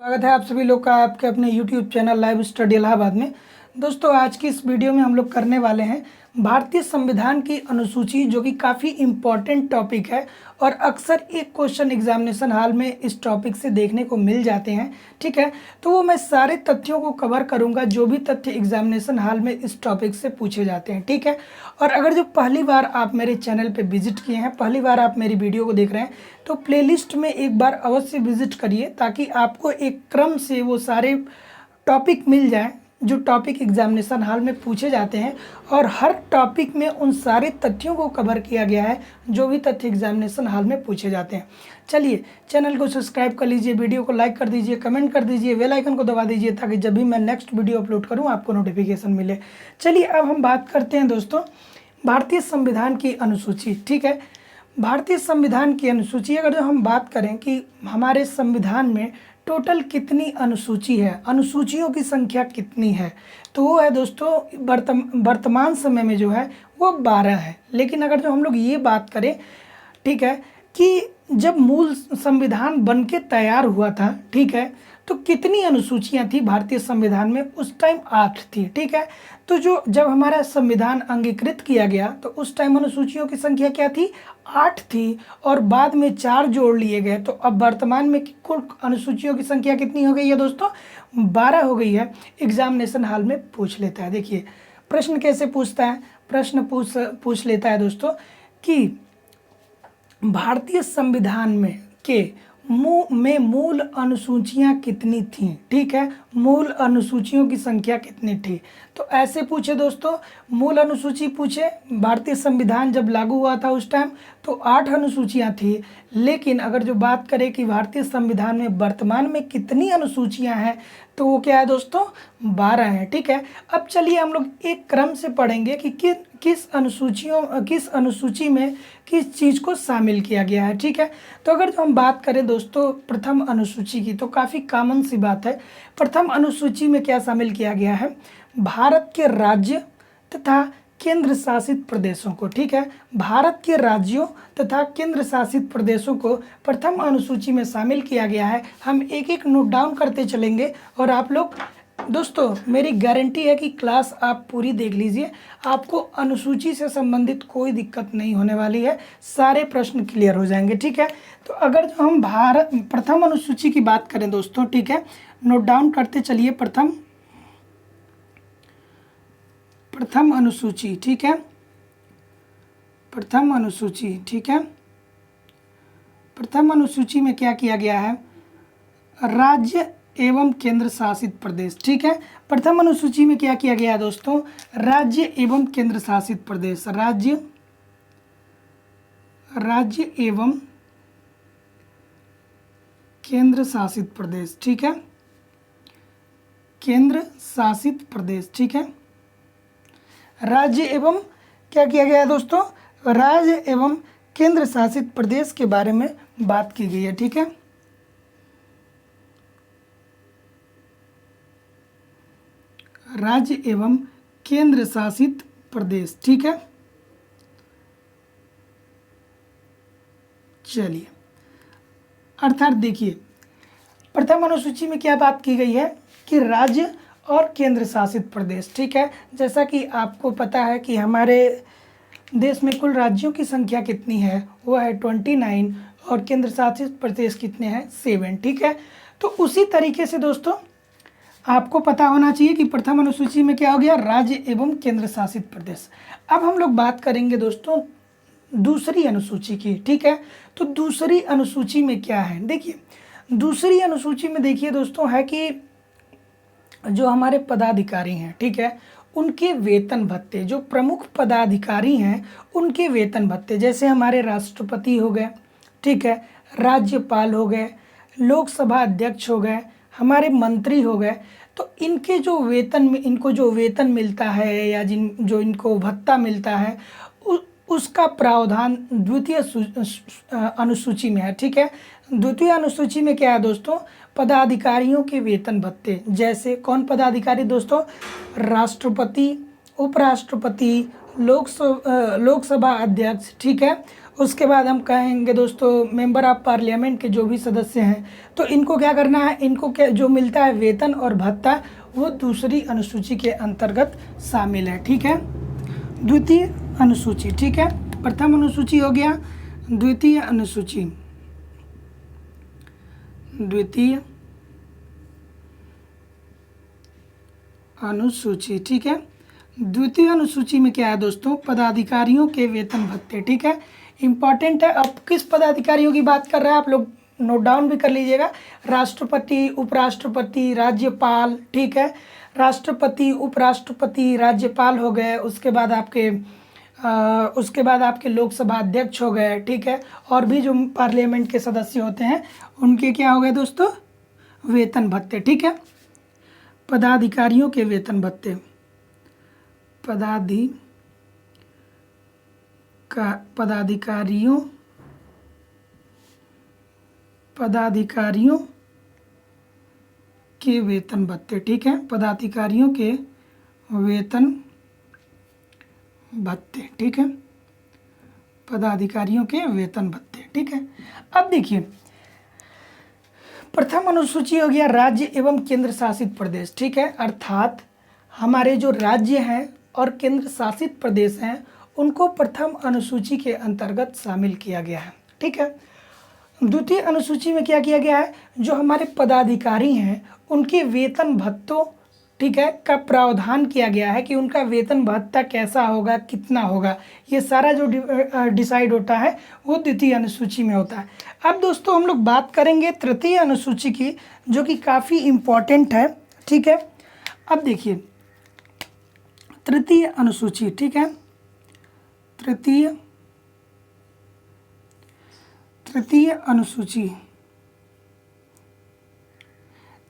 स्वागत है आप सभी लोग का आपके अपने YouTube channel live study Allahabad में। दोस्तों आज की इस वीडियो में हम लोग करने वाले हैं भारतीय संविधान की अनुसूची, जो कि काफ़ी इम्पॉर्टेंट टॉपिक है और अक्सर एक क्वेश्चन एग्जामिनेशन हॉल में इस टॉपिक से देखने को मिल जाते हैं। ठीक है, तो वो मैं सारे तथ्यों को कवर करूंगा जो भी तथ्य एग्जामिनेशन हॉल में इस टॉपिक से पूछे जाते हैं। ठीक है, और अगर जो पहली बार आप मेरे चैनल पर विजिट किए हैं, पहली बार आप मेरी वीडियो को देख रहे हैं, तो प्लेलिस्ट में एक बार अवश्य विजिट करिए ताकि आपको एक क्रम से वो सारे टॉपिक मिल जाए जो टॉपिक एग्जामिनेशन हॉल में पूछे जाते हैं, और हर टॉपिक में उन सारे तथ्यों को कवर किया गया है जो भी तथ्य एग्जामिनेशन हॉल में पूछे जाते हैं। चलिए चैनल को सब्सक्राइब कर लीजिए, वीडियो को लाइक कर दीजिए, कमेंट कर दीजिए, बेल आइकन को दबा दीजिए ताकि जब भी मैं नेक्स्ट वीडियो अपलोड करूँ आपको नोटिफिकेशन मिले। चलिए अब हम बात करते हैं दोस्तों भारतीय संविधान की अनुसूची। ठीक है, भारतीय संविधान की अनुसूची अगर जो हम बात करें कि हमारे संविधान में टोटल कितनी अनुसूची है, अनुसूचियों की संख्या कितनी है, तो वो है दोस्तों वर्तमान समय में जो है वो 12 है। लेकिन अगर जो हम लोग ये बात करें, ठीक है, कि जब मूल संविधान बन के तैयार हुआ था, ठीक है, तो कितनी अनुसूचियां थी भारतीय संविधान में, उस टाइम 8 थी। ठीक है, तो जो जब हमारा संविधान अंगीकृत किया गया तो उस टाइम अनुसूचियों की संख्या क्या थी, 8 थी, और बाद में 4 जोड़ लिए गए। तो अब वर्तमान में कुल अनुसूचियों की संख्या कितनी हो गई है दोस्तों, 12 हो गई है। एग्जामिनेशन हॉल में पूछ लेता है। देखिए प्रश्न कैसे पूछता है, प्रश्न पूछ लेता है दोस्तों कि भारतीय संविधान में मूल अनुसूचियां कितनी थीं। ठीक है, मूल अनुसूचियों की संख्या कितनी थी, तो ऐसे पूछे दोस्तों, मूल अनुसूची पूछे। भारतीय संविधान जब लागू हुआ था उस टाइम तो 8 अनुसूचियां थी। लेकिन अगर जो बात करें कि भारतीय संविधान में वर्तमान में कितनी अनुसूचियां हैं, तो वो क्या है दोस्तों, 12 है। ठीक है, अब चलिए हम लोग एक क्रम से पढ़ेंगे कि किस अनुसूची में किस चीज़ को शामिल किया गया है। ठीक है, तो अगर जो हम बात करें दोस्तों प्रथम अनुसूची की, तो काफ़ी कॉमन सी बात है। प्रथम अनुसूची में क्या शामिल किया गया है, भारत के राज्य तथा केंद्र शासित प्रदेशों को। ठीक है, भारत के राज्यों तथा केंद्र शासित प्रदेशों को प्रथम अनुसूची में शामिल किया गया है। हम एक एक नोट डाउन करते चलेंगे और आप लोग दोस्तों, मेरी गारंटी है कि क्लास आप पूरी देख लीजिए, आपको अनुसूची से संबंधित कोई दिक्कत नहीं होने वाली है, सारे प्रश्न क्लियर हो जाएंगे। ठीक है, तो अगर जो हम प्रथम अनुसूची की बात करें दोस्तों, ठीक है, नोट डाउन करते चलिए। प्रथम अनुसूची, ठीक है, प्रथम अनुसूची, ठीक है, प्रथम अनुसूची में क्या किया गया है, राज्य एवं केंद्र शासित प्रदेश। ठीक है, प्रथम अनुसूची में क्या किया गया है दोस्तों, राज्य एवं केंद्र शासित प्रदेश, राज्य एवं केंद्र शासित प्रदेश। ठीक है, केंद्र शासित प्रदेश। ठीक है, राज्य एवं क्या किया गया है दोस्तों, राज्य एवं केंद्र शासित प्रदेश के बारे में बात की गई है। ठीक है, राज्य एवं केंद्र शासित प्रदेश। ठीक है, चलिए, अर्थात देखिए प्रथम अनुसूची में क्या बात की गई है कि राज्य और केंद्र शासित प्रदेश। ठीक है, जैसा कि आपको पता है कि हमारे देश में कुल राज्यों की संख्या कितनी है, वो है 29, और केंद्र शासित प्रदेश कितने हैं, 7। ठीक है, तो उसी तरीके से दोस्तों आपको पता होना चाहिए कि प्रथम अनुसूची में क्या हो गया, राज्य एवं केंद्र शासित प्रदेश। अब हम लोग बात करेंगे दोस्तों दूसरी अनुसूची की। ठीक है, तो दूसरी अनुसूची में क्या है, देखिए दूसरी अनुसूची में देखिए दोस्तों है कि जो हमारे पदाधिकारी हैं, ठीक है, उनके वेतन भत्ते, जो प्रमुख पदाधिकारी हैं उनके वेतन भत्ते, जैसे हमारे राष्ट्रपति हो गए, ठीक है, राज्यपाल हो गए, लोकसभा अध्यक्ष हो गए, हमारे मंत्री हो गए, तो इनके जो इनको जो वेतन मिलता है या जो इनको भत्ता मिलता है उसका प्रावधान द्वितीय अनुसूची में है। ठीक है, द्वितीय अनुसूची में क्या है दोस्तों, पदाधिकारियों के वेतन भत्ते, जैसे कौन पदाधिकारी दोस्तों, राष्ट्रपति, उपराष्ट्रपति, लोकसभा अध्यक्ष, ठीक है, उसके बाद हम कहेंगे दोस्तों मेंबर ऑफ पार्लियामेंट के जो भी सदस्य हैं, तो इनको क्या करना है, इनको क्या जो मिलता है वेतन और भत्ता, वो दूसरी अनुसूची के अंतर्गत शामिल है। ठीक है, द्वितीय अनुसूची। ठीक है, प्रथम अनुसूची हो गया, द्वितीय अनुसूची, द्वितीय अनुसूची। ठीक है, द्वितीय अनुसूची में क्या है दोस्तों, पदाधिकारियों के वेतन भत्ते। ठीक है, इंपॉर्टेंट है। अब किस पदाधिकारियों की बात कर रहे हैं, आप लोग नोट डाउन भी कर लीजिएगा। राष्ट्रपति, उपराष्ट्रपति, राज्यपाल। ठीक है, राष्ट्रपति, उपराष्ट्रपति, राज्यपाल हो गए, उसके बाद आपके लोकसभा अध्यक्ष हो गए। ठीक है, और भी जो पार्लियामेंट के सदस्य होते हैं उनके क्या हो गए दोस्तों, वेतन भत्ते। ठीक है, पदाधिकारियों के वेतन भत्ते, पदाधिकारियों के वेतन भत्ते। ठीक है, पदाधिकारियों के वेतन भत्ते। ठीक है, पदाधिकारियों के वेतन भत्ते। ठीक है, अब देखिए प्रथम अनुसूची हो गया राज्य एवं केंद्र शासित प्रदेश। ठीक है, अर्थात हमारे जो राज्य हैं और केंद्र शासित प्रदेश हैं उनको प्रथम अनुसूची के अंतर्गत शामिल किया गया है। ठीक है, द्वितीय अनुसूची में क्या किया गया है, जो हमारे पदाधिकारी हैं उनके वेतन भत्तों, ठीक है, का प्रावधान किया गया है कि उनका वेतन भत्ता कैसा होगा, कितना होगा, ये सारा जो डिसाइड होता है वो द्वितीय अनुसूची में होता है। अब दोस्तों हम लोग बात करेंगे तृतीय अनुसूची की, जो कि काफ़ी इम्पॉर्टेंट है। ठीक है, अब देखिए तृतीय अनुसूची। ठीक है, तृतीय अनुसूची,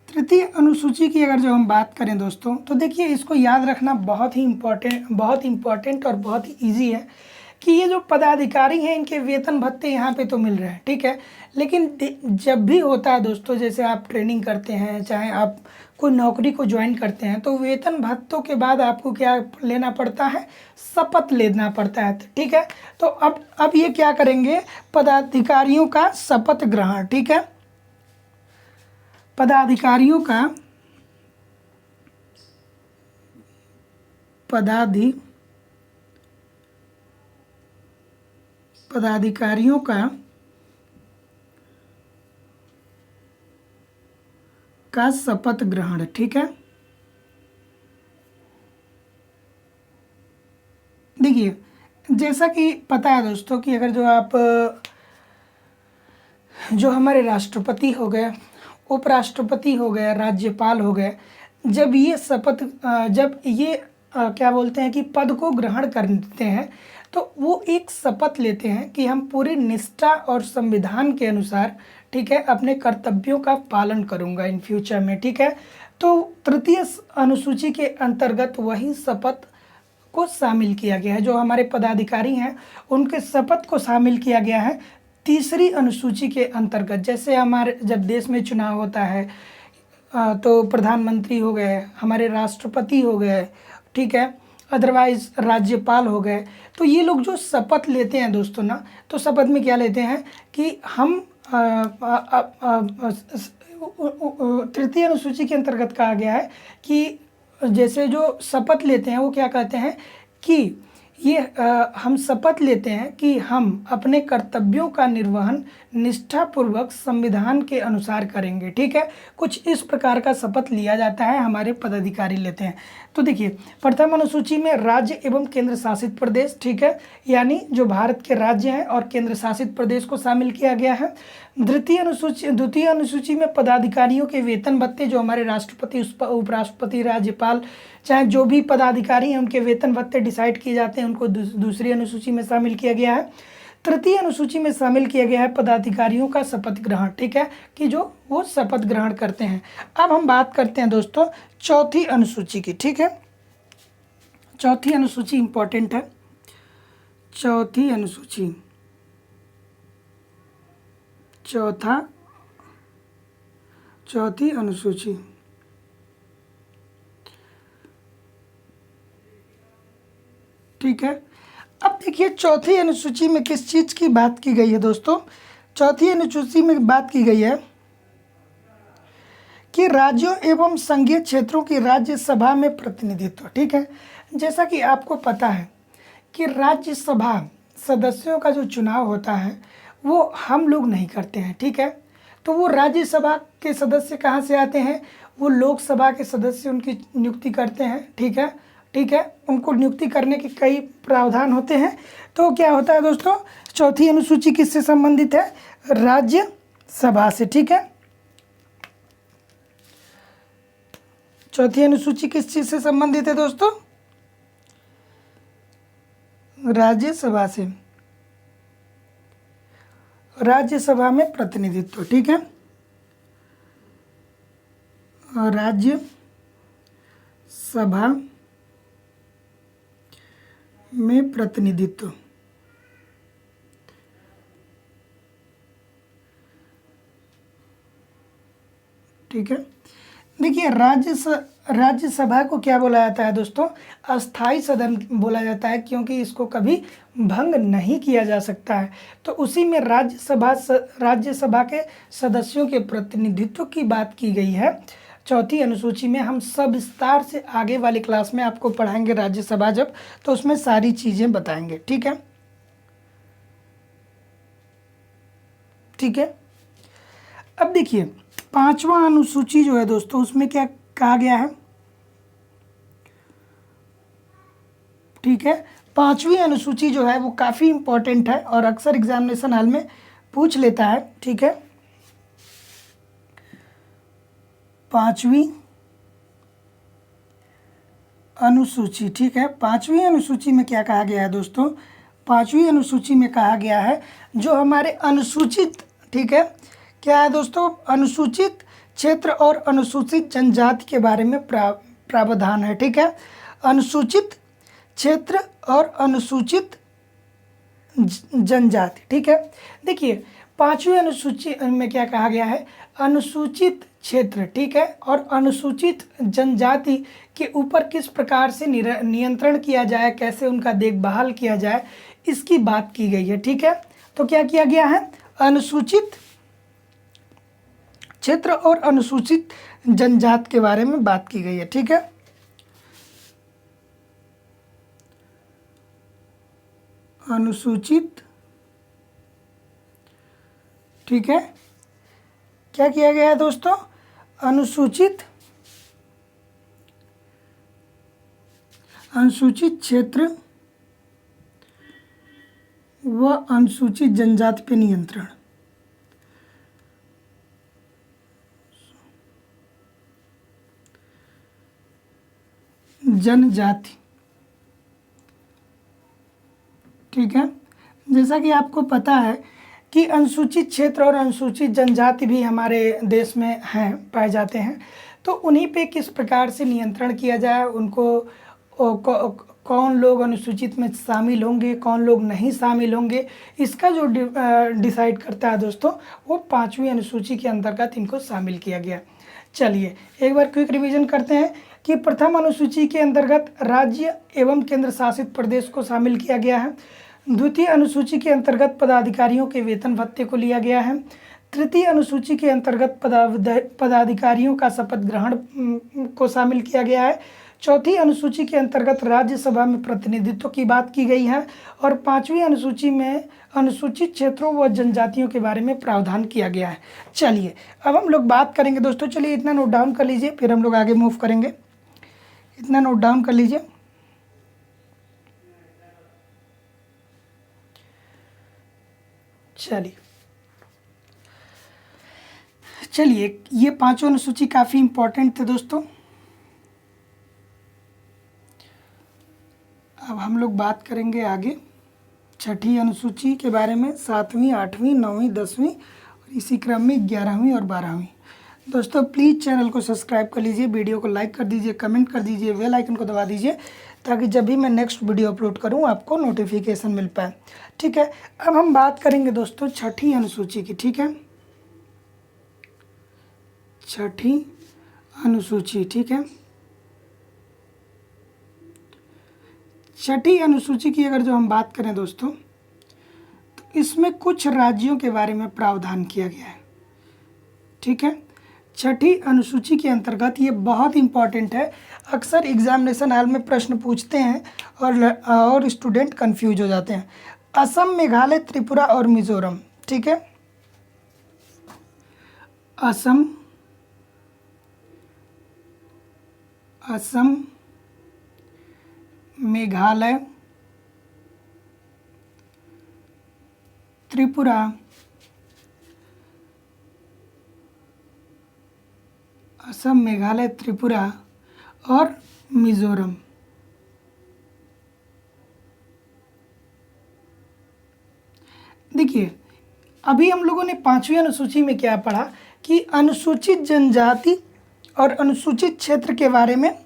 तृतीय अनुसूची की अगर जो हम बात करें दोस्तों, तो देखिए इसको याद रखना बहुत इम्पोर्टेंट और बहुत ही ईजी है कि ये जो पदाधिकारी हैं इनके वेतन भत्ते यहाँ पे तो मिल रहे हैं। ठीक है, लेकिन जब भी होता है दोस्तों, जैसे आप ट्रेनिंग करते हैं, चाहे आप कोई नौकरी को ज्वाइन करते हैं, तो वेतन भत्तों के बाद आपको क्या लेना पड़ता है, शपथ लेना पड़ता है। ठीक है, तो अब ये क्या करेंगे, पदाधिकारियों का शपथ ग्रहण। ठीक है, पदाधिकारियों का पदाधिकारियों का शपथ ग्रहण। ठीक है, देखिए जैसा कि पता है दोस्तों कि अगर जो हमारे राष्ट्रपति हो गए, उपराष्ट्रपति हो गए, राज्यपाल हो गए, जब ये क्या बोलते हैं कि पद को ग्रहण करते हैं, तो वो एक शपथ लेते हैं कि हम पूरी निष्ठा और संविधान के अनुसार, ठीक है, अपने कर्तव्यों का पालन करूंगा इन फ्यूचर में। ठीक है, तो तृतीय अनुसूची के अंतर्गत वही शपथ को शामिल किया गया है, जो हमारे पदाधिकारी हैं उनके शपथ को शामिल किया गया है तीसरी अनुसूची के अंतर्गत। जैसे हमारे जब देश में चुनाव होता है तो प्रधानमंत्री हो गए, हमारे राष्ट्रपति हो गए, ठीक है, अदरवाइज राज्यपाल हो गए, तो ये लोग जो शपथ लेते हैं दोस्तों ना, तो शपथ में क्या लेते हैं कि हम तृतीय अनुसूची के अंतर्गत कहा गया है कि जैसे जो शपथ लेते हैं वो क्या कहते हैं कि हम शपथ लेते हैं कि हम अपने कर्तव्यों का निर्वहन निष्ठापूर्वक संविधान के अनुसार करेंगे। ठीक है, कुछ इस प्रकार का शपथ लिया जाता है, हमारे पदाधिकारी लेते हैं। तो देखिए प्रथम अनुसूची में राज्य एवं केंद्र शासित प्रदेश, ठीक है, यानी जो भारत के राज्य हैं और केंद्र शासित प्रदेश को शामिल किया गया है। द्वितीय अनुसूची में पदाधिकारियों के वेतन भत्ते, जो हमारे राष्ट्रपति, उपराष्ट्रपति, राज्यपाल, चाहे जो भी पदाधिकारी हैं उनके वेतन भत्ते डिसाइड किए जाते हैं, उनको दूसरी अनुसूची में शामिल किया गया है। तृतीय अनुसूची में शामिल किया गया है पदाधिकारियों का शपथ ग्रहण, ठीक है, कि जो वो शपथ ग्रहण करते हैं। अब हम बात करते हैं दोस्तों चौथी अनुसूची की। ठीक है, चौथी अनुसूची इंपॉर्टेंट है। चौथी अनुसूची, चौथी अनुसूची, ठीक है। अब देखिए चौथी अनुसूची में किस चीज़ की बात की गई है दोस्तों। चौथी अनुसूची में बात की गई है कि राज्यों एवं संघीय क्षेत्रों की राज्यसभा में प्रतिनिधित्व। ठीक है, जैसा कि आपको पता है कि राज्यसभा सदस्यों का जो चुनाव होता है वो हम लोग नहीं करते हैं। ठीक है, तो वो राज्यसभा के सदस्य कहाँ से आते हैं, वो लोकसभा के सदस्य उनकी नियुक्ति करते हैं। ठीक है, ठीक है, उनको नियुक्ति करने के कई प्रावधान होते हैं। तो क्या होता है दोस्तों, चौथी अनुसूची किससे संबंधित है, राज्यसभा से। ठीक है, चौथी अनुसूची किस चीज से संबंधित है दोस्तों, राज्यसभा से, राज्यसभा में प्रतिनिधित्व। ठीक है, राज्यसभा में प्रतिनिधित्व। ठीक है, देखिए राज्यसभा को क्या बोला जाता है दोस्तों, अस्थाई सदन बोला जाता है, क्योंकि इसको कभी भंग नहीं किया जा सकता है। तो उसी में राज्यसभा के सदस्यों के प्रतिनिधित्व की बात की गई है चौथी अनुसूची में। हम सब विस्तार से आगे वाली क्लास में आपको पढ़ाएंगे राज्यसभा जब, तो उसमें सारी चीज़ें बताएंगे। ठीक है, ठीक है। अब देखिए पांचवा अनुसूची जो है दोस्तों, उसमें क्या कहा गया है। ठीक है, पांचवी अनुसूची जो है वो काफ़ी इंपॉर्टेंट है और अक्सर एग्जामिनेशन हॉल में पूछ लेता है। ठीक है, पांचवी अनुसूची। ठीक है, पांचवी अनुसूची में क्या कहा गया है दोस्तों, पांचवी अनुसूची में कहा गया है जो हमारे अनुसूचित, ठीक है, क्या है दोस्तों, अनुसूचित क्षेत्र और अनुसूचित जनजाति के बारे में प्रावधान है। ठीक है, अनुसूचित क्षेत्र और अनुसूचित जनजाति। ठीक है, देखिए पांचवी अनुसूची में क्या कहा गया है, अनुसूचित क्षेत्र, ठीक है, और अनुसूचित जनजाति के ऊपर किस प्रकार से नियंत्रण किया जाए, कैसे उनका देखभाल किया जाए, इसकी बात की गई है। ठीक है, तो क्या किया गया है, अनुसूचित क्षेत्र और अनुसूचित जनजाति के बारे में बात की गई है। ठीक है, अनुसूचित, ठीक है, क्या किया गया है दोस्तों, अनुसूचित क्षेत्र व अनुसूचित जनजाति पे नियंत्रण। जनजाति, ठीक है, जैसा कि आपको पता है कि अनुसूचित क्षेत्र और अनुसूचित जनजाति भी हमारे देश में हैं, पाए जाते हैं। तो उन्हीं पे किस प्रकार से नियंत्रण किया जाए, उनको कौन लोग अनुसूचित में शामिल होंगे, कौन लोग नहीं शामिल होंगे, इसका जो डिसाइड करता है दोस्तों, वो पांचवी अनुसूची के अंतर्गत इनको शामिल किया गया। चलिए एक बार क्विक रिवीजन करते हैं कि प्रथम अनुसूची के अंतर्गत राज्य एवं केंद्र शासित प्रदेश को शामिल किया गया है। द्वितीय अनुसूची के अंतर्गत पदाधिकारियों के वेतन भत्ते को लिया गया है। तृतीय अनुसूची के अंतर्गत पदाधिकारियों का शपथ ग्रहण को शामिल किया गया है। चौथी अनुसूची के अंतर्गत राज्यसभा में प्रतिनिधित्व की बात की गई है और पांचवी अनुसूची में अनुसूचित क्षेत्रों व जनजातियों के बारे में प्रावधान किया गया है। चलिए अब हम लोग बात करेंगे दोस्तों, चलिए इतना नोट डाउन कर लीजिए, फिर हम लोग आगे मूव करेंगे। इतना नोट डाउन कर लीजिए। चलिए ये पांचों अनुसूची काफ़ी इंपॉर्टेंट थे दोस्तों। अब हम लोग बात करेंगे आगे छठी अनुसूची के बारे में, 7वीं, 8वीं, 9वीं, 10वीं और इसी क्रम में 11वीं और 12वीं। दोस्तों प्लीज़ चैनल को सब्सक्राइब कर लीजिए, वीडियो को लाइक कर दीजिए, कमेंट कर दीजिए, बेल आइकन को दबा दीजिए ताकि जब भी मैं नेक्स्ट वीडियो अपलोड करूं आपको नोटिफिकेशन मिल पाए। ठीक है, अब हम बात करेंगे दोस्तों छठी अनुसूची की। ठीक है, छठी अनुसूची, ठीक है, छठी अनुसूची की अगर जो हम बात करें दोस्तों, तो इसमें कुछ राज्यों के बारे में प्रावधान किया गया है। ठीक है, छठी अनुसूची के अंतर्गत, ये बहुत इंपॉर्टेंट है, अक्सर एग्जामिनेशन हॉल में प्रश्न पूछते हैं और स्टूडेंट कंफ्यूज हो जाते हैं। असम, मेघालय, त्रिपुरा और मिजोरम। ठीक है, असम, मेघालय, त्रिपुरा, असम, मेघालय, त्रिपुरा और मिजोरम। देखिए, अभी हम लोगों ने 5वीं अनुसूची में क्या पढ़ा कि अनुसूचित जनजाति और अनुसूचित क्षेत्र के बारे में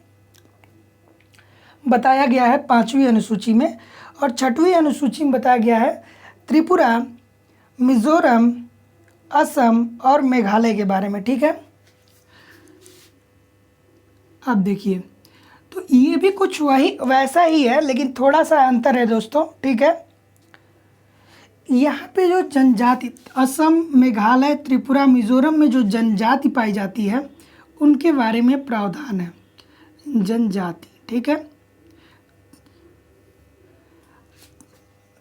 बताया गया है 5वीं अनुसूची में, और 6वीं अनुसूची में बताया गया है त्रिपुरा, मिजोरम, असम और मेघालय के बारे में। ठीक है, अब देखिए, तो ये भी कुछ वही वैसा ही है, लेकिन थोड़ा सा अंतर है दोस्तों। ठीक है, यहाँ पे जो जनजाति, असम, मेघालय, त्रिपुरा, मिजोरम में जो जनजाति पाई जाती है उनके बारे में प्रावधान है, जनजाति। ठीक है,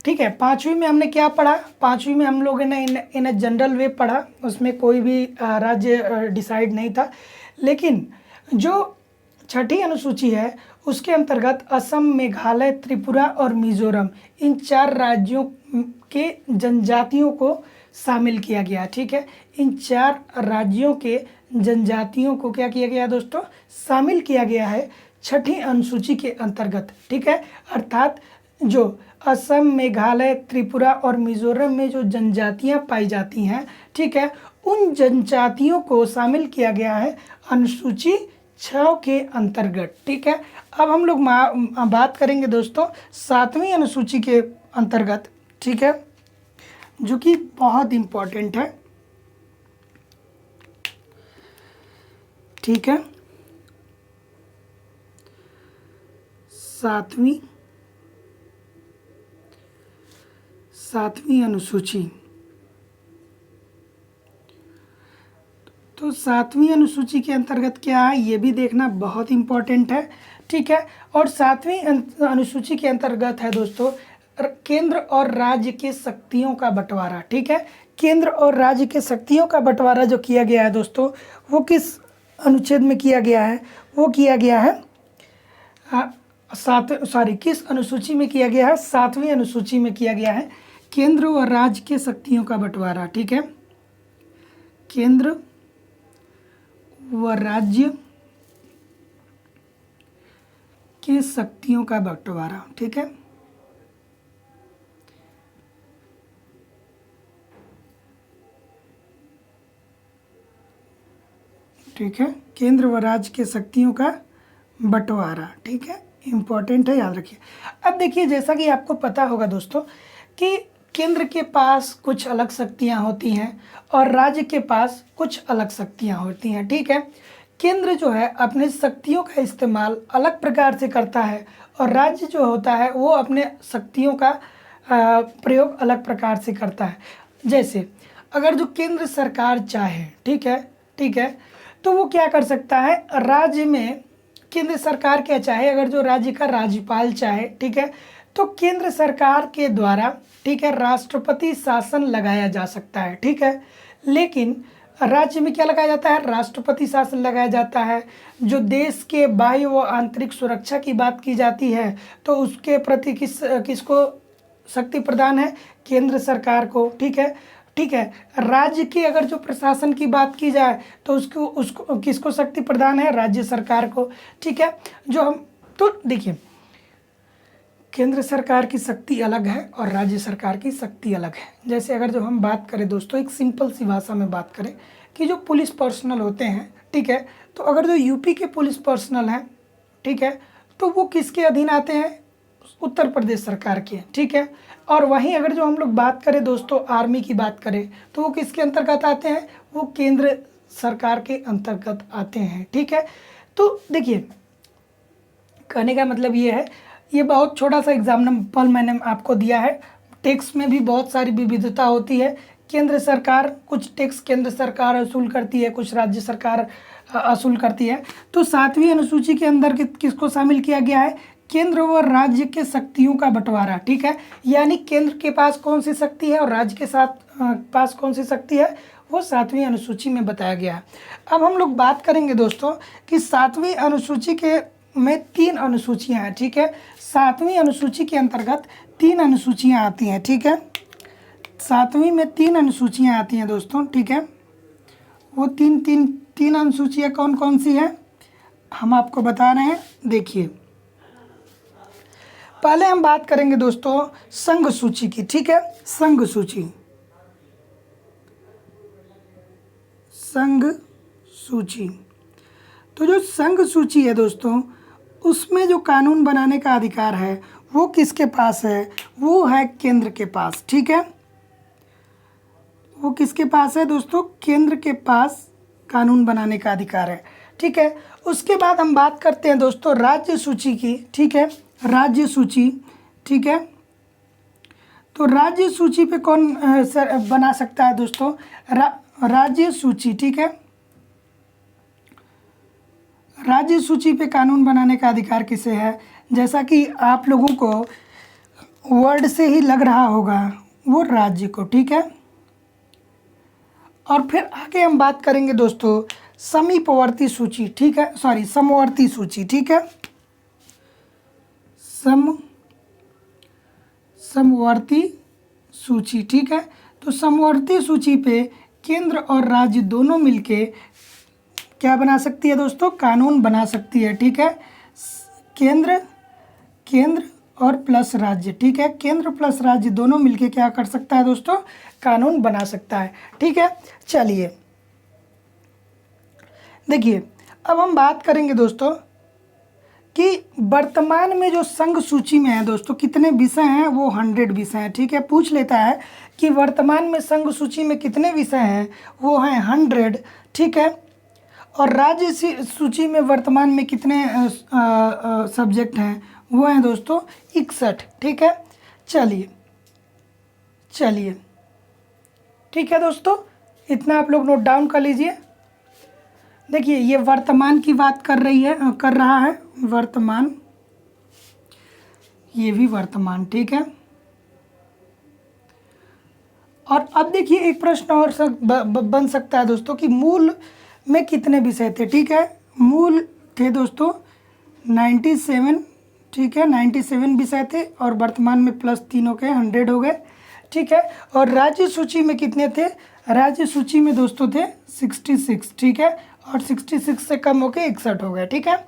ठीक है। 5वीं में हमने क्या पढ़ा? 5वीं में हम लोगों ने इन जनरल वे पढ़ा, उसमें कोई भी राज्य डिसाइड नहीं था। लेकिन जो 6ठी अनुसूची है उसके अंतर्गत असम, मेघालय, त्रिपुरा और मिजोरम, इन 4 राज्यों के जनजातियों को शामिल किया गया। ठीक है, इन 4 राज्यों के जनजातियों को क्या किया गया दोस्तों? शामिल किया गया है 6ठी अनुसूची के अंतर्गत। ठीक है, अर्थात जो असम, मेघालय, त्रिपुरा और मिजोरम में जो जनजातियां पाई जाती हैं, ठीक है, उन जनजातियों को शामिल किया गया है अनुसूची 6 के अंतर्गत। ठीक है, अब हम लोग बात करेंगे दोस्तों 7वीं अनुसूची के अंतर्गत। ठीक है, जो कि बहुत इम्पोर्टेंट है। ठीक है, 7वीं अनुसूची। तो 7वीं अनुसूची के अंतर्गत क्या है ये भी देखना बहुत इम्पोर्टेंट है। ठीक है, और 7वीं अनुसूची के अंतर्गत है दोस्तों केंद्र और राज्य के शक्तियों का बंटवारा। ठीक है, केंद्र और राज्य के शक्तियों का बंटवारा जो किया गया है दोस्तों, वो किस अनुच्छेद में किया गया है? वो किया गया है किस अनुसूची में किया गया है? 7वीं अनुसूची में किया गया है केंद्र और राज्य के शक्तियों का बंटवारा। ठीक है, केंद्र व राज्य के शक्तियों का बंटवारा। ठीक है, ठीक है, केंद्र व राज्य के शक्तियों का बंटवारा। ठीक है, इम्पोर्टेंट है, याद रखिए। अब देखिए, जैसा कि आपको पता होगा दोस्तों कि केंद्र के पास कुछ अलग शक्तियां होती हैं और राज्य के पास कुछ अलग शक्तियां होती हैं। ठीक है, केंद्र जो है अपने शक्तियों का इस्तेमाल अलग प्रकार से करता है और राज्य जो होता है वो अपने शक्तियों का प्रयोग अलग प्रकार से करता है। जैसे अगर जो केंद्र सरकार चाहे, ठीक है, तो वो क्या कर सकता है? राज्य में केंद्र सरकार क्या चाहे, अगर जो राज्य का राज्यपाल चाहे, ठीक है, तो केंद्र सरकार के द्वारा, ठीक है, राष्ट्रपति शासन लगाया जा सकता है। ठीक है, लेकिन राज्य में क्या लगाया जाता है? राष्ट्रपति शासन लगाया जाता है। जो देश के बाह्य व आंतरिक सुरक्षा की बात की जाती है तो उसके प्रति किसको शक्ति प्रदान है? केंद्र सरकार को। ठीक है, राज्य की अगर जो प्रशासन की बात की जाए तो उसको किसको शक्ति प्रदान है? राज्य सरकार को। ठीक है, तो देखिए, केंद्र सरकार की शक्ति अलग है और राज्य सरकार की शक्ति अलग है। जैसे अगर जो हम बात करें दोस्तों, एक सिंपल सी भाषा में बात करें कि जो पुलिस पर्सनल होते हैं, ठीक है, तो अगर जो यूपी के पुलिस पर्सनल हैं, ठीक है, तो वो किसके अधीन आते हैं? उत्तर प्रदेश सरकार के। ठीक है, और वहीं अगर जो हम लोग बात करें दोस्तों आर्मी की बात करें तो वो किसके अंतर्गत आते हैं? वो केंद्र सरकार के अंतर्गत आते हैं। ठीक है, तो देखिए, कहने का मतलब ये है, ये बहुत छोटा सा एग्जाम्पल मैंने आपको दिया है। टैक्स में भी बहुत सारी विविधता होती है। केंद्र सरकार, कुछ टैक्स केंद्र सरकार वसूल करती है, कुछ राज्य सरकार वसूल करती है। तो 7वीं अनुसूची के अंदर किसको शामिल किया गया है? केंद्र व राज्य के शक्तियों का बंटवारा। ठीक है, यानी केंद्र के पास कौन सी शक्ति है और राज्य के साथ पास कौन सी शक्ति है, वो 7वीं अनुसूची में बताया गया है। अब हम लोग बात करेंगे दोस्तों कि 7वीं अनुसूची के में 3 अनुसूचियां हैं। ठीक है, 7वीं अनुसूची के अंतर्गत 3 अनुसूचियां आती हैं। ठीक है, 7वीं में 3 अनुसूचियां आती हैं दोस्तों। ठीक है, वो तीन अनुसूचियां कौन कौन सी हैं हम आपको बता रहे हैं। देखिए, पहले हम बात करेंगे दोस्तों संघ सूची की। ठीक है, संघ सूची, संघ सूची। तो जो संघ सूची है दोस्तों, उसमें जो कानून बनाने का अधिकार है वो किसके पास है? वो है केंद्र के पास। ठीक है, वो किसके पास है दोस्तों? केंद्र के पास कानून बनाने का अधिकार है। ठीक है, उसके बाद हम बात करते हैं दोस्तों राज्य सूची की। ठीक है, राज्य सूची। ठीक है, तो राज्य सूची पे कौन बना सकता है दोस्तों? राज्य सूची। ठीक है, राज्य सूची पे कानून बनाने का अधिकार किसे है? जैसा कि आप लोगों को वर्ड से ही लग रहा होगा, वो राज्य को। ठीक है, और फिर आगे हम बात करेंगे दोस्तों समीपवर्ती सूची। ठीक है, सॉरी, समवर्ती सूची। ठीक है, समवर्ती सूची। ठीक है, तो समवर्ती सूची पे केंद्र और राज्य दोनों मिलके क्या बना सकती है दोस्तों? कानून बना सकती है। ठीक है, केंद्र और प्लस राज्य। ठीक है, केंद्र प्लस राज्य दोनों मिलके क्या कर सकता है दोस्तों? कानून बना सकता है। ठीक है, चलिए देखिए, अब हम बात करेंगे दोस्तों कि वर्तमान में जो संघ सूची में है दोस्तों कितने विषय हैं? वो 100 विषय हैं। ठीक है, पूछ लेता है कि वर्तमान में संघ सूची में कितने विषय हैं? वो हैं 100। ठीक है, और राज्य सूची में वर्तमान में कितने सब्जेक्ट हैं? वो हैं दोस्तों 61। ठीक है, चलिए, ठीक है दोस्तों, इतना आप लोग नोट डाउन कर लीजिए। देखिए, ये वर्तमान की बात कर रहा है वर्तमान, ये भी वर्तमान। ठीक है, और अब देखिए एक प्रश्न और बन सकता है दोस्तों कि मूल में कितने विषय थे? ठीक है, मूल थे दोस्तों 97। ठीक है, 97 विषय थे और वर्तमान में प्लस 3 हो गए, 100 हो गए। ठीक है, और राज्य सूची में कितने थे? राज्य सूची में दोस्तों थे 66। ठीक है, और 66 से कम होके 61 हो गए। ठीक है,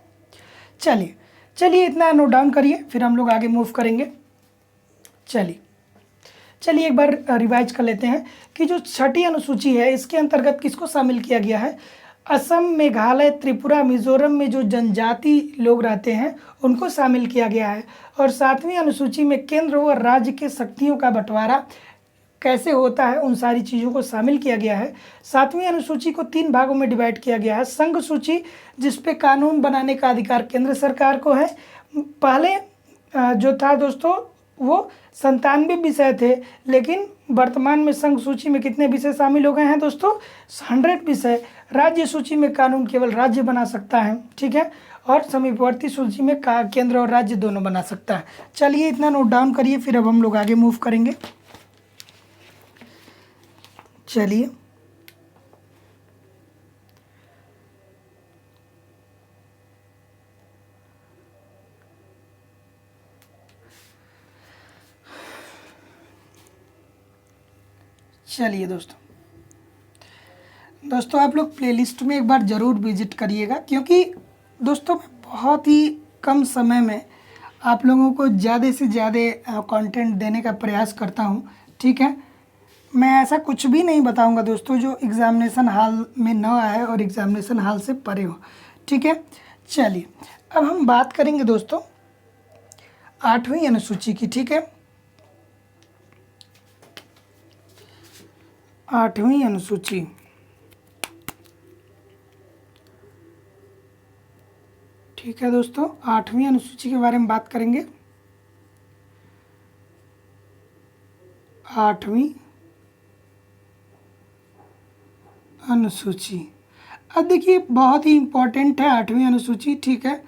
चलिए इतना नोट डाउन करिए, फिर हम लोग आगे मूव करेंगे। चलिए एक बार रिवाइज कर लेते हैं कि जो 6ठी अनुसूची है इसके अंतर्गत किसको शामिल किया गया है? असम, मेघालय, त्रिपुरा, मिजोरम में जो जनजाति लोग रहते हैं उनको शामिल किया गया है। और 7वीं अनुसूची में केंद्र व राज्य के शक्तियों का बंटवारा कैसे होता है, उन सारी चीज़ों को शामिल किया गया है। 7वीं अनुसूची को 3 भागों में डिवाइड किया गया है। संघ सूची, जिस पे कानून बनाने का अधिकार केंद्र सरकार को है। पहले जो था दोस्तों वो 97 विषय थे, लेकिन वर्तमान में संघ सूची में कितने विषय शामिल हो गए हैं दोस्तों? 100 विषय। राज्य सूची में कानून केवल राज्य बना सकता है। ठीक है, और समीपवर्ती सूची में केंद्र और राज्य दोनों बना सकता है। चलिए इतना नोट डाउन करिए, फिर अब हम लोग आगे मूव करेंगे। चलिए दोस्तों आप लोग प्लेलिस्ट में एक बार ज़रूर विजिट करिएगा, क्योंकि दोस्तों मैं बहुत ही कम समय में आप लोगों को ज़्यादा से ज़्यादा कंटेंट देने का प्रयास करता हूं। ठीक है, मैं ऐसा कुछ भी नहीं बताऊंगा दोस्तों जो एग्ज़ामिनेशन हॉल में न आए और एग्ज़ामिनेशन हॉल से परे हो। ठीक है, चलिए अब हम बात करेंगे दोस्तों 8वीं अनुसूची की। ठीक है, 8वीं अनुसूची। ठीक है दोस्तों, 8वीं अनुसूची के बारे में बात करेंगे। 8वीं अनुसूची। अब देखिए बहुत ही इम्पोर्टेंट है 8वीं अनुसूची, ठीक है।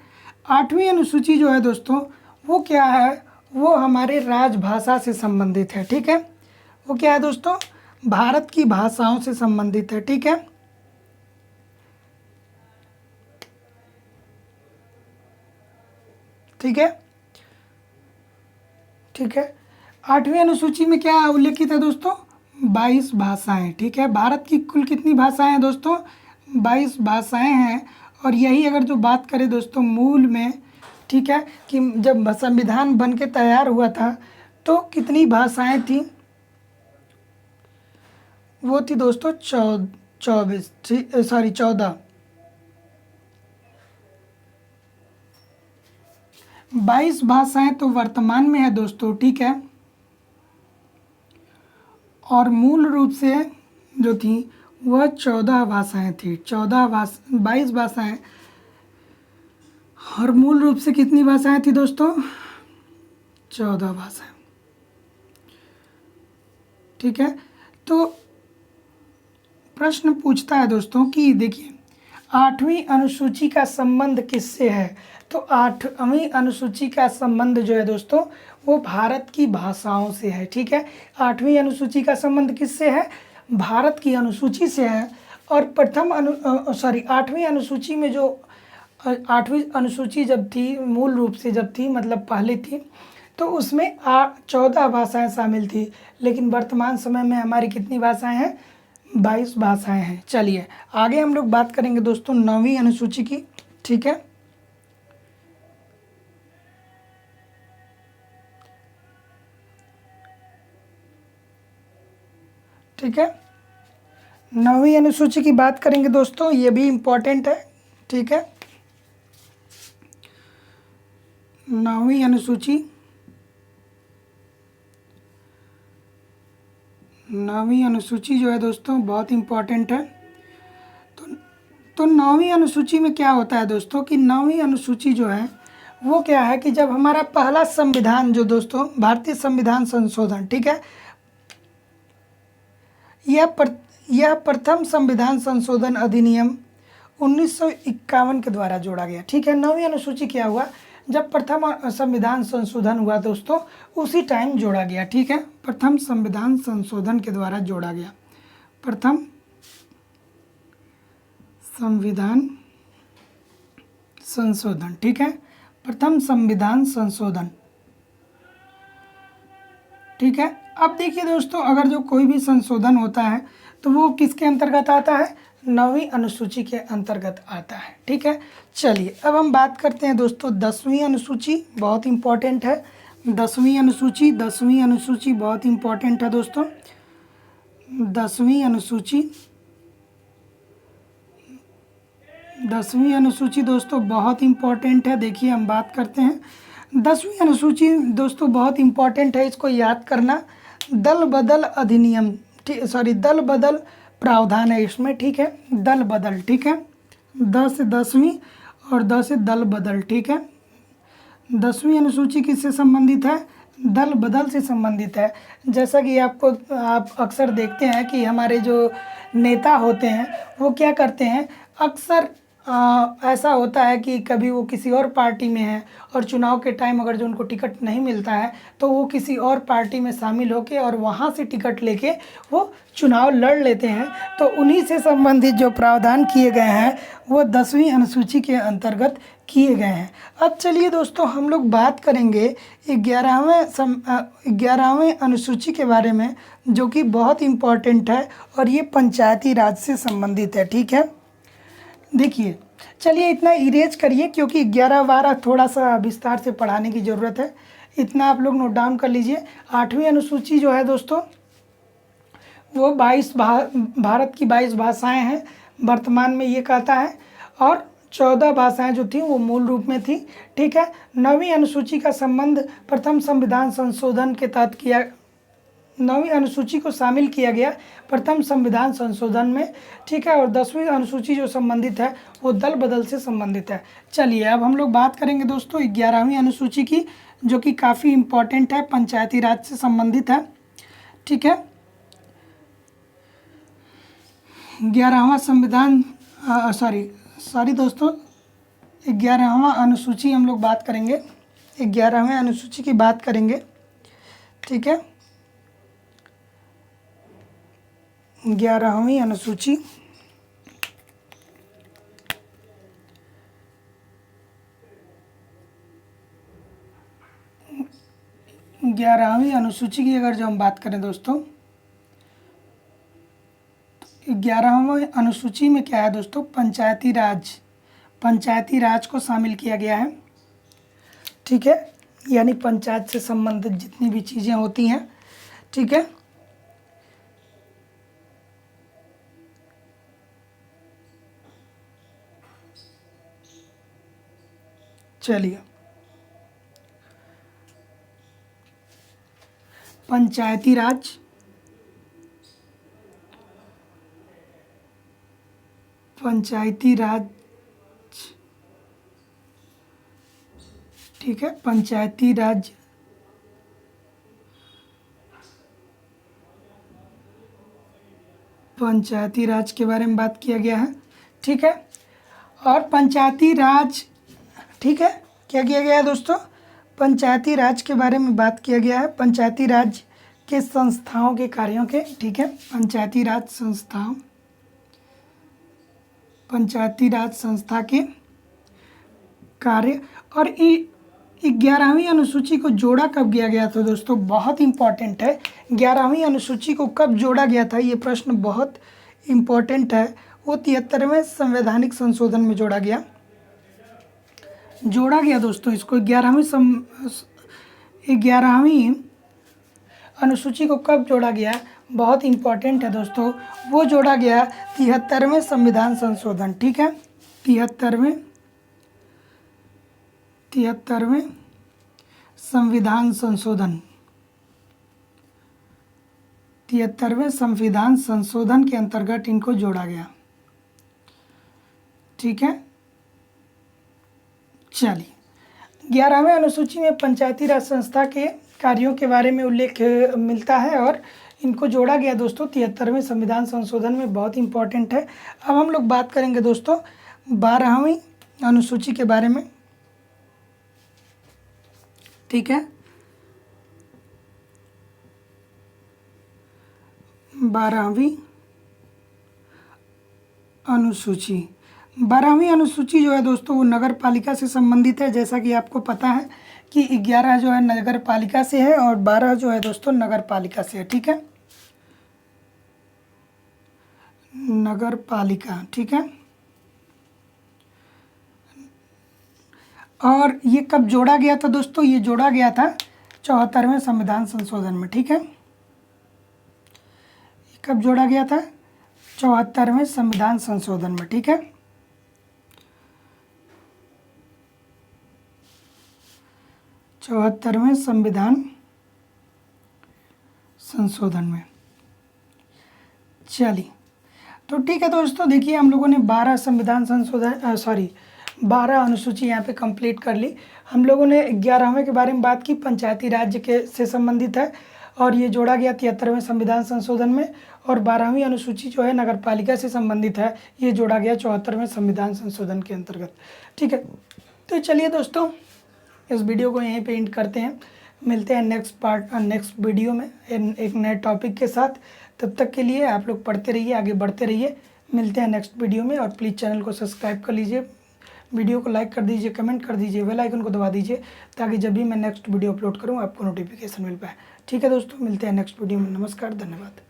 8वीं अनुसूची जो है दोस्तों वो क्या है, वो हमारे राजभाषा से संबंधित है, ठीक है। वो क्या है दोस्तों, भारत की भाषाओं से संबंधित है, ठीक है। ठीक है, ठीक है। 8वीं अनुसूची में क्या उल्लेखित है दोस्तों, 22 भाषाएं, ठीक है। भारत की कुल कितनी भाषाएं हैं दोस्तों, 22 भाषाएं हैं। और यही अगर जो बात करें दोस्तों मूल में, ठीक है, कि जब संविधान बन के तैयार हुआ था तो कितनी भाषाएं थी, वो थी दोस्तों 24, 14। 22 भाषाएं तो वर्तमान में है दोस्तों, ठीक है। और मूल रूप से जो थी वह 14 भाषाएं थी, 22 भाषाएं। और मूल रूप से कितनी भाषाएं थी दोस्तों, 14 भाषाएं, ठीक है। तो प्रश्न पूछता है दोस्तों कि देखिए 8वीं अनुसूची का संबंध किससे है, तो 8वीं अनुसूची का संबंध जो है दोस्तों वो भारत की भाषाओं से है, ठीक है। 8वीं अनुसूची का संबंध किससे है, भारत की अनुसूची से है। और 8वीं अनुसूची में जो 8वीं अनुसूची जब थी, मूल रूप से जब थी मतलब पहले थी, तो उसमें 14 भाषाएं शामिल थी। लेकिन वर्तमान समय में हमारी कितनी भाषाएं हैं, 22 भाषाएं हैं। चलिए आगे हम लोग बात करेंगे दोस्तों 9वीं अनुसूची की, ठीक है। ठीक है, 9वीं अनुसूची की बात करेंगे दोस्तों, ये भी इम्पोर्टेंट है, ठीक है। 9वीं अनुसूची, 9वीं अनुसूची जो है दोस्तों बहुत इम्पोर्टेंट है। तो 9वीं अनुसूची में क्या होता है दोस्तों कि 9वीं अनुसूची जो है वो क्या है कि जब हमारा पहला संविधान जो दोस्तों भारतीय संविधान संशोधन, ठीक है, यह प्रथम संविधान संशोधन अधिनियम 1951 के द्वारा जोड़ा गया, ठीक है। 9वीं अनुसूची क्या हुआ, जब प्रथम संविधान संशोधन हुआ दोस्तों उसी टाइम जोड़ा गया, ठीक है। प्रथम संविधान संशोधन के द्वारा जोड़ा गया, प्रथम संविधान संशोधन, ठीक है, प्रथम संविधान संशोधन, ठीक है। अब देखिए दोस्तों अगर जो कोई भी संशोधन होता है तो वो किसके अंतर्गत आता है, 9वीं अनुसूची के अंतर्गत आता है, ठीक है। चलिए अब हम बात करते हैं दोस्तों 10वीं अनुसूची, बहुत इम्पोर्टेंट है 10वीं अनुसूची। 10वीं अनुसूची बहुत इम्पोर्टेंट है दोस्तों। 10वीं अनुसूची, 10वीं अनुसूची दोस्तों बहुत इम्पोर्टेंट है। देखिए हम बात करते हैं 10वीं अनुसूची दोस्तों बहुत इम्पोर्टेंट है, इसको याद करना। दल बदल अधिनियम, दल बदल प्रावधान है इसमें, ठीक है, दल बदल, ठीक है। 10 से 10वीं और 10 से दल बदल, ठीक है। 10वीं अनुसूची किससे संबंधित है, दल बदल से संबंधित है। जैसा कि आप अक्सर देखते हैं कि हमारे जो नेता होते हैं वो क्या करते हैं, अक्सर ऐसा होता है कि कभी वो किसी और पार्टी में है और चुनाव के टाइम अगर जो उनको टिकट नहीं मिलता है तो वो किसी और पार्टी में शामिल होके और वहाँ से टिकट लेके वो चुनाव लड़ लेते हैं। तो उन्हीं से संबंधित जो प्रावधान किए गए हैं वो 10वीं अनुसूची के अंतर्गत किए गए हैं। अब चलिए दोस्तों हम लोग बात करेंगे 11वें अनुसूची के बारे में, जो कि बहुत इम्पोर्टेंट है और ये पंचायती राज से संबंधित है, ठीक है। देखिए चलिए इतना इरेज करिए क्योंकि 11-12 थोड़ा सा विस्तार से पढ़ाने की ज़रूरत है, इतना आप लोग नोट डाउन कर लीजिए। 8वीं अनुसूची जो है दोस्तों वो भारत की 22 भाषाएं हैं वर्तमान में ये कहता है, और 14 भाषाएं जो थी वो मूल रूप में थी, ठीक है। 9वीं अनुसूची का संबंध प्रथम संविधान संशोधन के तहत किया, 9वीं अनुसूची को शामिल किया गया प्रथम संविधान संशोधन में, ठीक है। और 10वीं अनुसूची जो संबंधित है वो दल बदल से संबंधित है। चलिए अब हम लोग बात करेंगे दोस्तों 11वीं अनुसूची की, जो कि काफ़ी इम्पोर्टेंट है, पंचायती राज से संबंधित है, ठीक है। 11वां संविधान सॉरी दोस्तों, 11वां अनुसूची हम लोग बात करेंगे, 11वें अनुसूची की बात करेंगे, ठीक है। 11वीं अनुसूची, ग्यारहवीं अनुसूची की अगर जो हम बात करें दोस्तों, 11वें अनुसूची में क्या है दोस्तों, पंचायती राज को शामिल किया गया है, ठीक है। यानी पंचायत से संबंधित जितनी भी चीज़ें होती हैं, ठीक है। चलिए, पंचायती राज, ठीक है। पंचायती राज के बारे में बात किया गया है, ठीक है। और पंचायती राज, ठीक है, क्या किया गया है दोस्तों, पंचायती राज के बारे में बात किया गया है, पंचायती राज के संस्थाओं के कार्यों के, ठीक है। पंचायती राज संस्था के कार्य। और 11वीं अनुसूची को जोड़ा कब किया गया था दोस्तों, बहुत इंपॉर्टेंट है। 11वीं अनुसूची को कब जोड़ा गया था, ये प्रश्न बहुत इंपॉर्टेंट है। वो 73वें संवैधानिक संशोधन में जोड़ा गया दोस्तों। इसको 11वीं अनुसूची को कब जोड़ा गया, बहुत इंपॉर्टेंट है दोस्तों। वो जोड़ा गया 73वें संविधान संशोधन, ठीक है। 73वें संविधान संशोधन, 73वें संविधान संशोधन के अंतर्गत इनको जोड़ा गया, ठीक है। चलिए, 11वें अनुसूची में पंचायती राज संस्था के कार्यों के बारे में उल्लेख मिलता है और इनको जोड़ा गया दोस्तों 73वें संविधान संशोधन में, बहुत इंपॉर्टेंट है। अब हम लोग बात करेंगे दोस्तों 12वीं अनुसूची के बारे में, ठीक है। 12वीं अनुसूची जो है दोस्तों, वो नगर पालिका से संबंधित है। जैसा कि आपको पता है कि 11 जो है नगर पालिका से है और 12 जो है दोस्तों नगर पालिका से है, ठीक है। नगर पालिका, ठीक है। और ये कब जोड़ा गया था दोस्तों, ये जोड़ा गया था 74वें संविधान संशोधन में, ठीक है। कब जोड़ा गया था, 74वें संविधान संशोधन में, ठीक है। 74वें संविधान संशोधन में। चलिए, तो ठीक है दोस्तों, देखिए हम लोगों ने 12 संविधान संशोधन 12 अनुसूची यहाँ पे कंप्लीट कर ली। हम लोगों ने 11वें के बारे में बात की, पंचायती राज्य के से संबंधित है और ये जोड़ा गया 73वें संविधान संशोधन में। और 12वीं अनुसूची जो है नगर पालिका से संबंधित है, ये जोड़ा गया 74वें संविधान संशोधन के अंतर्गत, ठीक है। तो चलिए दोस्तों, इस वीडियो को यहीं पे एंड करते हैं। मिलते हैं नेक्स्ट वीडियो में एक नए टॉपिक के साथ। तब तक के लिए आप लोग पढ़ते रहिए, आगे बढ़ते रहिए। मिलते हैं नेक्स्ट वीडियो में और प्लीज़ चैनल को सब्सक्राइब कर लीजिए, वीडियो को लाइक कर दीजिए, कमेंट कर दीजिए, बेल आइकन को दबा दीजिए ताकि जब भी मैं नेक्स्ट वीडियो अपलोड करूँ आपको नोटिफिकेशन मिल पाए। ठीक है दोस्तों, मिलते हैं नेक्स्ट वीडियो में। नमस्कार, धन्यवाद।